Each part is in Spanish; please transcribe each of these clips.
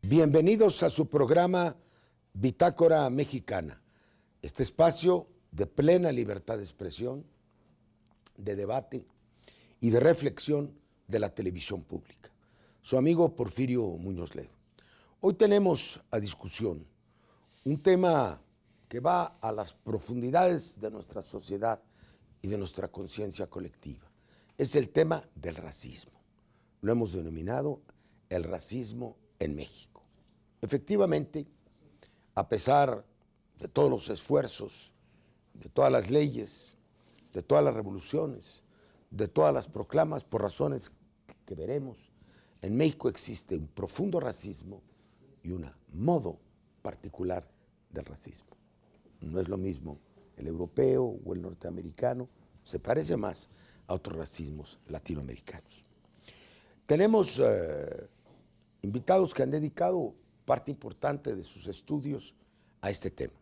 Bienvenidos a su programa Bitácora Mexicana, este espacio de plena libertad de expresión, de debate y de reflexión de la televisión pública. Su amigo Porfirio Muñoz Ledo. Hoy tenemos a discusión un tema que va a las profundidades de nuestra sociedad y de nuestra conciencia colectiva. Es el tema del racismo. Lo hemos denominado el racismo en México. Efectivamente, a pesar de todos los esfuerzos, de todas las leyes, de todas las revoluciones, de todas las proclamas, por razones que veremos, en México existe un profundo racismo y un modo particular del racismo. No es lo mismo el europeo o el norteamericano, se parece más a otros racismos latinoamericanos. Tenemos invitados que han dedicado parte importante de sus estudios a este tema.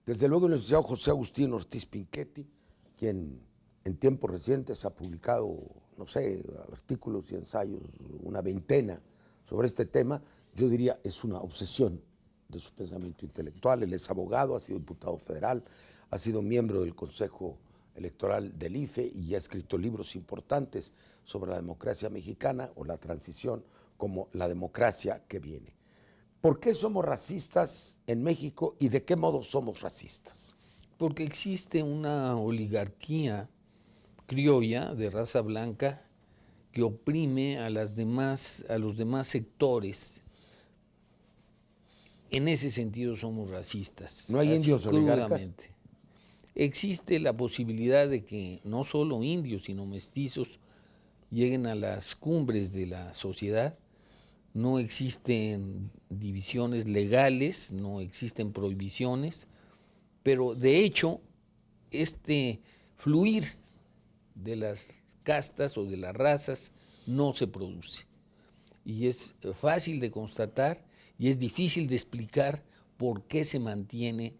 Desde luego el licenciado José Agustín Ortiz Pinchetti, quien en tiempos recientes ha publicado, no sé, artículos y ensayos, una veintena sobre este tema. Yo diría es una obsesión de su pensamiento intelectual. Él es abogado, ha sido diputado federal, ha sido miembro del Consejo Electoral del IFE y ha escrito libros importantes sobre la democracia mexicana o la transición, como La democracia que viene. ¿Por qué somos racistas en México y de qué modo somos racistas? Porque existe una oligarquía criolla de raza blanca que oprime a los demás sectores. En ese sentido somos racistas. ¿No hay indios oligarcas? Existe la posibilidad de que no solo indios, sino mestizos lleguen a las cumbres de la sociedad. No existen divisiones legales, no existen prohibiciones, pero de hecho este fluir de las castas o de las razas no se produce. Y es fácil de constatar y es difícil de explicar por qué se mantiene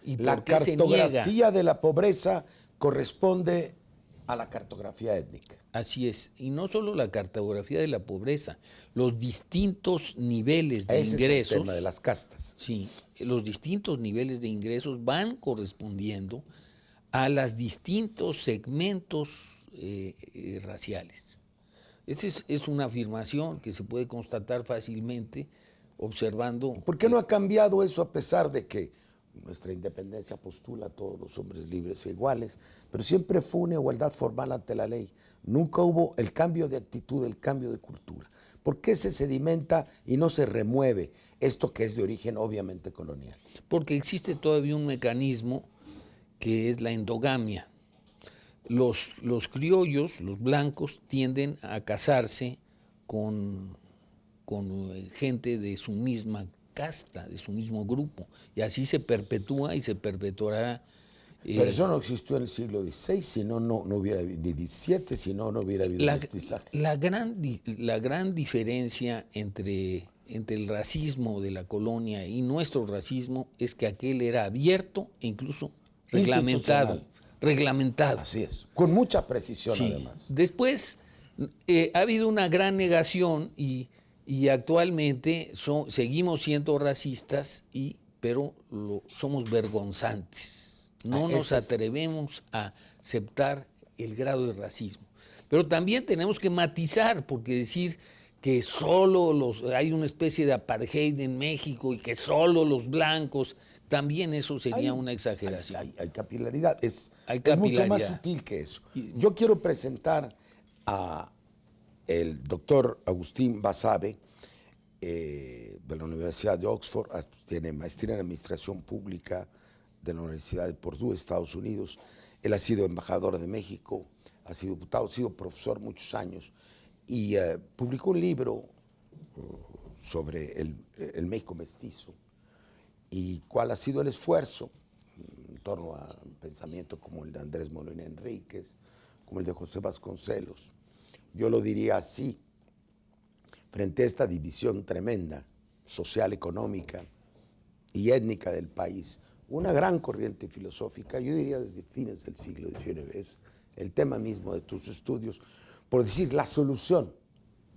y por qué se niega. La cartografía de la pobreza corresponde a la cartografía étnica. Así es, y no solo la cartografía de la pobreza, los distintos niveles de ingresos. Ese es el tema de las castas. Sí, los distintos niveles de ingresos van correspondiendo a los distintos segmentos raciales. Esa es una afirmación que se puede constatar fácilmente observando. ¿Por qué no ha cambiado eso a pesar de que nuestra independencia postula a todos los hombres libres e iguales, pero siempre fue una igualdad formal ante la ley? Nunca hubo el cambio de actitud, el cambio de cultura. ¿Por qué se sedimenta y no se remueve esto que es de origen obviamente colonial? Porque existe todavía un mecanismo que es la endogamia. Los criollos, los blancos, tienden a casarse con gente de su misma casta, de su mismo grupo, y así se perpetúa y se perpetuará. Pero eso no existió en el siglo XVI, si no hubiera habido, ni XVII, si no hubiera habido mestizaje. La gran diferencia entre el racismo de la colonia y nuestro racismo es que aquel era abierto e incluso reglamentado. Así es, con mucha precisión, sí. Además. Después ha habido una gran negación y actualmente seguimos siendo racistas, pero somos vergonzantes. No nos atrevemos a aceptar el grado de racismo. Pero también tenemos que matizar, porque decir que solo hay una especie de apartheid en México y que solo los blancos, también eso sería una exageración. Hay capilaridad, es mucho más sutil que eso. Yo quiero presentar a el doctor Agustín Basabe, de la Universidad de Oxford, tiene maestría en Administración Pública de la Universidad de Purdue, Estados Unidos. Él ha sido embajador de México, ha sido diputado, ha sido profesor muchos años y publicó un libro sobre el México mestizo y cuál ha sido el esfuerzo en torno a un pensamiento como el de Andrés Molina Enríquez, como el de José Vasconcelos. Yo lo diría así, frente a esta división tremenda, social, económica y étnica del país, una gran corriente filosófica, yo diría desde fines del siglo XIX, es el tema mismo de tus estudios, por decir, la solución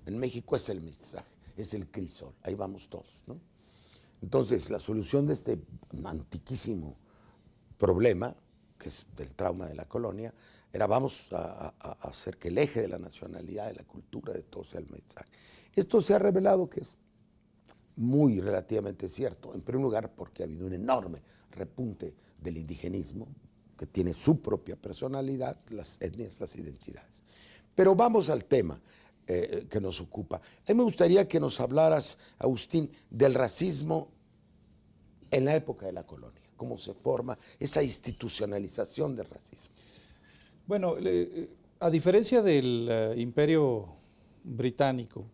en México es el mestizaje. es el crisol, ahí vamos todos, ¿no? Entonces, la solución de este antiquísimo problema, que es del trauma de la colonia, era vamos a hacer que el eje de la nacionalidad, de la cultura, de todo sea el mensaje. Esto se ha revelado que es muy relativamente cierto, en primer lugar porque ha habido un enorme repunte del indigenismo, que tiene su propia personalidad, las etnias, las identidades. Pero vamos al tema que nos ocupa. A mí me gustaría que nos hablaras, Agustín, del racismo en la época de la colonia, cómo se forma esa institucionalización del racismo. Bueno, a diferencia del Imperio Británico,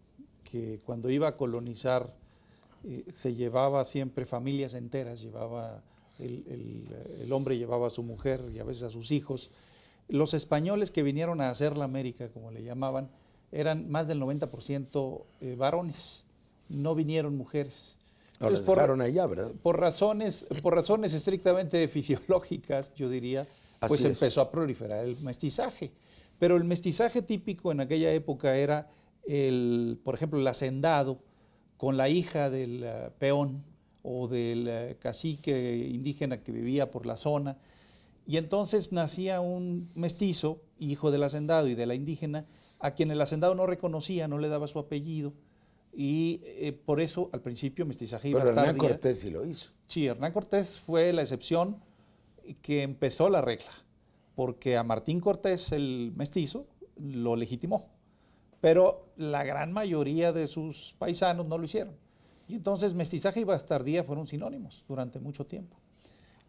que cuando iba a colonizar se llevaba siempre familias enteras, llevaba el hombre llevaba a su mujer y a veces a sus hijos. Los españoles que vinieron a hacer la América, como le llamaban, eran más del 90% varones, no vinieron mujeres. Entonces, dejaron allá, ¿verdad? Por razones estrictamente fisiológicas, yo diría, pues empezó a proliferar el mestizaje. Pero el mestizaje típico en aquella época era, por ejemplo, el hacendado con la hija del peón o del cacique indígena que vivía por la zona. Y entonces nacía un mestizo, hijo del hacendado y de la indígena, a quien el hacendado no reconocía, no le daba su apellido. Y por eso al principio mestizaje iba a estar. Pero Hernán Cortés sí lo hizo. Sí, Hernán Cortés fue la excepción que empezó la regla, porque a Martín Cortés, el mestizo, lo legitimó, pero la gran mayoría de sus paisanos no lo hicieron. Y entonces mestizaje y bastardía fueron sinónimos durante mucho tiempo.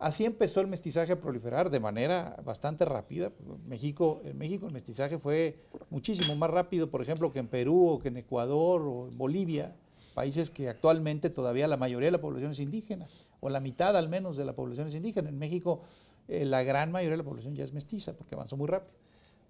Así empezó el mestizaje a proliferar de manera bastante rápida. En México el mestizaje fue muchísimo más rápido, por ejemplo, que en Perú o que en Ecuador o en Bolivia, países que actualmente todavía la mayoría de la población es indígena, o la mitad al menos de la población es indígena. En México la gran mayoría de la población ya es mestiza porque avanzó muy rápido.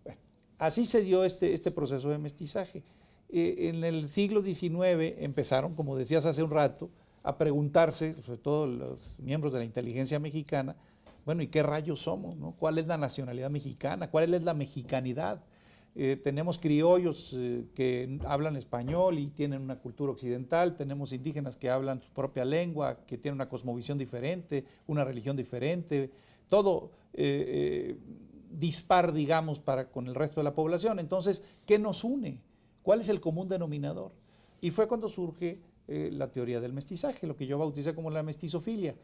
Bueno, así se dio este proceso de mestizaje. En el siglo XIX empezaron, como decías hace un rato, a preguntarse, sobre todo los miembros de la inteligencia mexicana, bueno, ¿y qué rayos somos, no? ¿Cuál es la nacionalidad mexicana? ¿Cuál es la mexicanidad? Tenemos criollos que hablan español y tienen una cultura occidental, tenemos indígenas que hablan su propia lengua, que tienen una cosmovisión diferente, una religión diferente, todo dispar, digamos, con el resto de la población. Entonces, ¿qué nos une? ¿Cuál es el común denominador? Y fue cuando surge la teoría del mestizaje, lo que yo bauticé como la mestizofilia.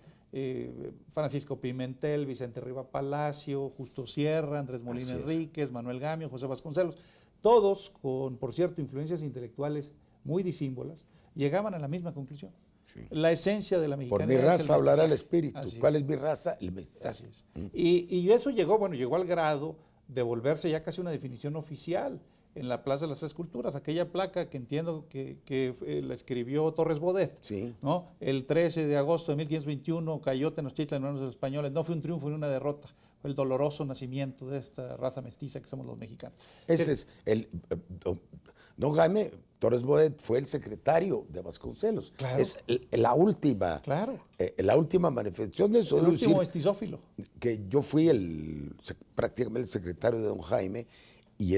Francisco Pimentel, Vicente Riva Palacio, Justo Sierra, Andrés Molina Enríquez, Manuel Gamio, José Vasconcelos, todos con, por cierto, influencias intelectuales muy disímbolas, llegaban a la misma conclusión. Sí. La esencia de la mexicanidad. Por mi raza hablará el espíritu. ¿Cuál es mi raza? El mestizaje. Así es. Y eso llegó al grado de volverse ya casi una definición oficial en la Plaza de las Tres Culturas, aquella placa que entiendo que la escribió Torres Bodet, sí, ¿no? El 13 de agosto de 1521 cayó Tenochtitlan en manos de los españoles. No fue un triunfo ni una derrota, fue el doloroso nacimiento de esta raza mestiza que somos los mexicanos. Este es don Jaime Torres Bodet fue el secretario de Vasconcelos. Claro. Es la última, la última manifestación de eso. El último mestizófilo. Que yo fui prácticamente el secretario de don Jaime. Y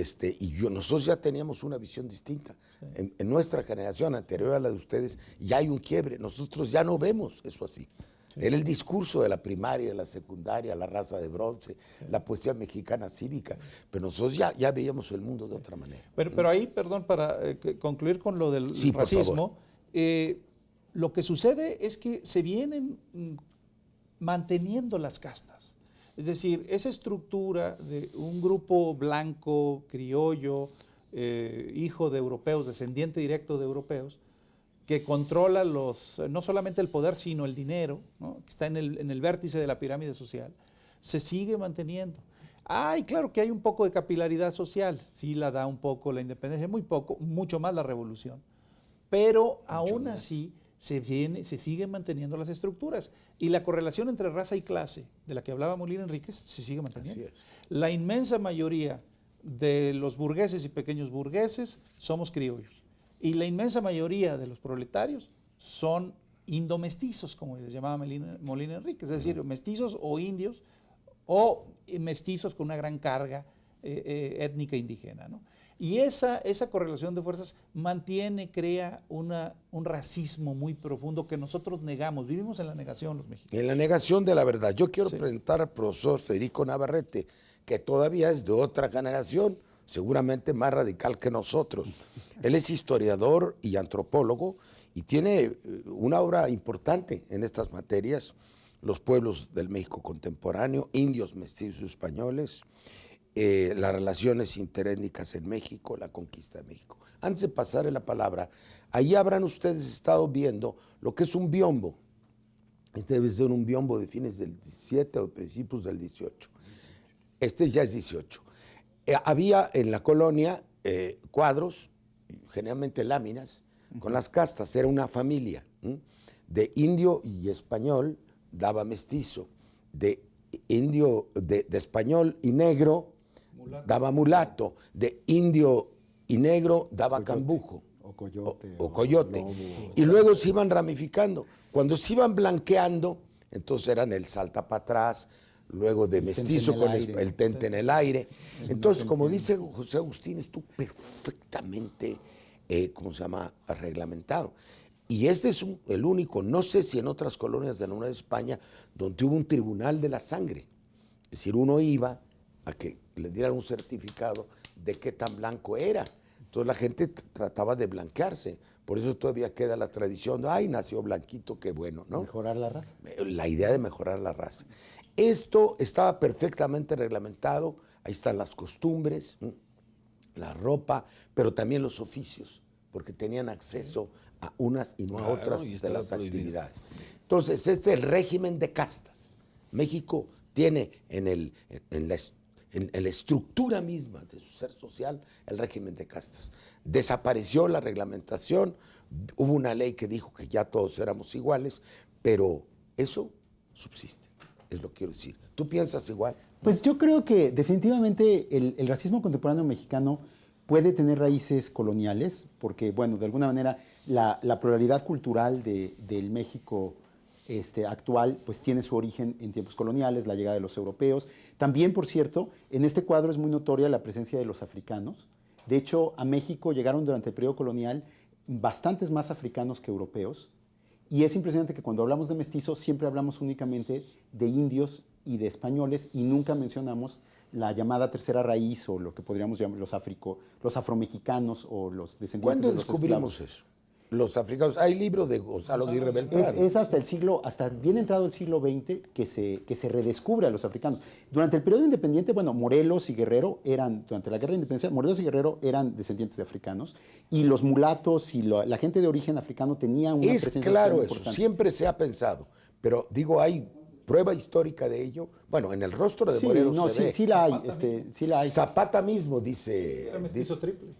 nosotros ya teníamos una visión distinta. Sí. En nuestra generación anterior a la de ustedes ya hay un quiebre. Nosotros ya no vemos eso así. Sí. Era el discurso de la primaria, de la secundaria, la raza de bronce, sí, la poesía mexicana cívica. Pero nosotros ya veíamos el mundo de otra manera. Pero ahí, perdón, para concluir con lo del racismo, lo que sucede es que se vienen manteniendo las castas. Es decir, esa estructura de un grupo blanco, criollo, hijo de europeos, descendiente directo de europeos, que controla no solamente el poder, sino el dinero, ¿no? Que está en el vértice de la pirámide social, se sigue manteniendo. Y claro que hay un poco de capilaridad social, sí la da un poco la independencia, muy poco, mucho más la revolución, pero aún así se siguen manteniendo las estructuras. Y la correlación entre raza y clase, de la que hablaba Molina Enríquez, se sigue manteniendo. La inmensa mayoría de los burgueses y pequeños burgueses somos criollos. Y la inmensa mayoría de los proletarios son indomestizos, como les llamaba Molina Enríquez, es decir, mestizos o indios, o mestizos con una gran carga étnica indígena, ¿no? Y esa correlación de fuerzas crea un racismo muy profundo que nosotros negamos. Vivimos en la negación los mexicanos. En la negación de la verdad. Yo quiero Sí. presentar al profesor Federico Navarrete, que todavía es de otra generación, seguramente más radical que nosotros. Él es historiador y antropólogo y tiene una obra importante en estas materias: los pueblos del México contemporáneo, indios, mestizos, españoles, las relaciones interétnicas en México, la conquista de México. Antes de pasarle la palabra, ahí habrán ustedes estado viendo lo que es un biombo. Este debe ser un biombo de fines del 17 o principios del 18. Este ya es 18. Había en la colonia cuadros, generalmente láminas, con las castas. Era una familia. De indio y español daba mestizo. De indio, de español y negro daba mulato. De indio y negro daba Coyote. Cambujo. O coyote. O coyote. lobo. Y luego se iban ramificando. Cuando se iban blanqueando, entonces eran el salta para atrás, luego de El mestizo tente en con el aire. el tente en el aire. Entonces, no te como entiendo. dice José Agustín, estuvo perfectamente, ¿cómo se llama?, reglamentado. Y este es el único, no sé si en otras colonias de la Nueva España, donde hubo un tribunal de la sangre. Es decir, uno iba a que le dieran un certificado de qué tan blanco era. Entonces la gente trataba de blanquearse. Por eso todavía queda la tradición de, ay, nació blanquito, qué bueno, ¿no? Mejorar la raza. La idea de mejorar la raza. Esto estaba perfectamente reglamentado. Ahí están las costumbres, la ropa, pero también los oficios, porque tenían acceso a unas y no a Claro, otras y de estaba las prohibido. actividades. Entonces, este es el régimen de castas. México tiene en la estructura misma de su ser social el régimen de castas. Desapareció la reglamentación, hubo una ley que dijo que ya todos éramos iguales, pero eso subsiste, es lo que quiero decir. ¿Tú piensas igual? Pues yo creo que definitivamente el racismo contemporáneo mexicano puede tener raíces coloniales, porque, bueno, de alguna manera la pluralidad cultural del México actual pues tiene su origen en tiempos coloniales, la llegada de los europeos. También, por cierto, en este cuadro es muy notoria la presencia de los africanos. De hecho, a México llegaron durante el periodo colonial bastantes más africanos que europeos. Y es impresionante que cuando hablamos de mestizos siempre hablamos únicamente de indios y de españoles y nunca mencionamos la llamada tercera raíz o lo que podríamos llamar los afromexicanos o los descendientes ¿Cuándo de los descubrimos esclavos. eso? Los africanos. Hay libro de Gonzalo Aguirre Beltrán. Es hasta bien entrado el siglo XX que se redescubre a los africanos. Durante el periodo independiente, bueno, Morelos y Guerrero durante la guerra de independencia, Morelos y Guerrero eran descendientes de africanos y los mulatos y la gente de origen africano tenía una Es presencia claro social eso, importante. siempre se ha pensado, pero digo, hay prueba histórica de ello. Bueno, en el rostro de Sí, Morelos no, se ve. sí la hay, Zapata sí la hay. Zapata mismo dice. Era mestizo triple.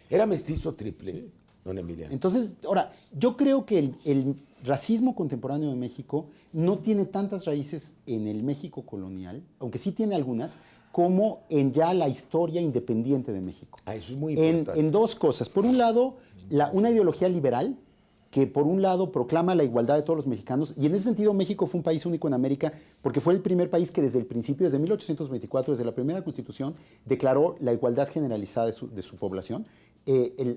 Era mestizo triple, don Emiliano. Entonces, ahora, yo creo que el racismo contemporáneo de México no tiene tantas raíces en el México colonial, aunque sí tiene algunas, como en ya la historia independiente de México. Eso es muy importante. En dos cosas. Por un lado, una ideología liberal que por un lado proclama la igualdad de todos los mexicanos, y en ese sentido México fue un país único en América, porque fue el primer país que desde el principio, desde 1824, desde la primera Constitución, declaró la igualdad generalizada de su población.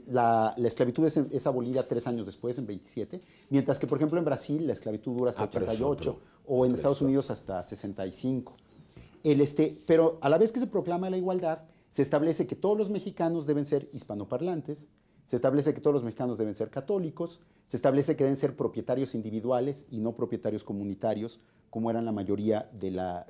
La esclavitud es abolida 3 años después, en 27, mientras que, por ejemplo, en Brasil la esclavitud dura hasta pero es 88, otro. o en Estados Unidos hasta 65. Pero a la vez que se proclama la igualdad, se establece que todos los mexicanos deben ser hispanoparlantes, se establece que todos los mexicanos deben ser católicos, se establece que deben ser propietarios individuales y no propietarios comunitarios, como eran la mayoría de las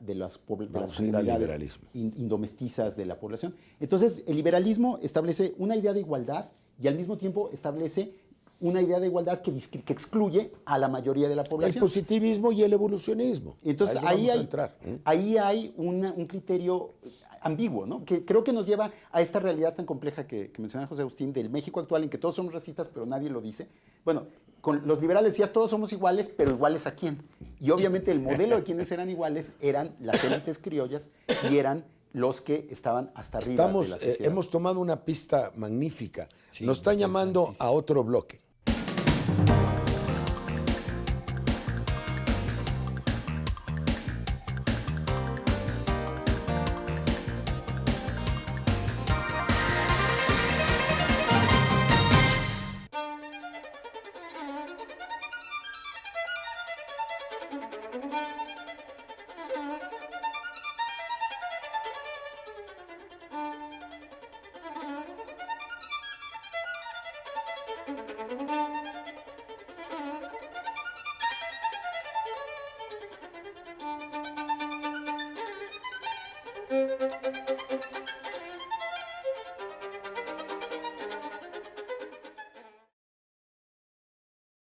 Vamos a ir al comunidades liberalismo. indomestizas de la población. Entonces, el liberalismo establece una idea de igualdad y al mismo tiempo establece una idea de igualdad que excluye a la mayoría de la El población. positivismo y el evolucionismo. Entonces, A eso ahí vamos a hay, entrar. ahí hay un criterio ambiguo, ¿no? Que creo que nos lleva a esta realidad tan compleja que mencionaba José Agustín del México actual, en que todos somos racistas, pero nadie lo dice. Bueno, con los liberales decías todos somos iguales, pero iguales a quién. Y obviamente el modelo de quienes eran iguales eran las élites criollas y eran los que estaban hasta arriba de la sociedad. Hemos tomado una pista magnífica. Sí, Nos están llamando interesantísimo. a otro bloque.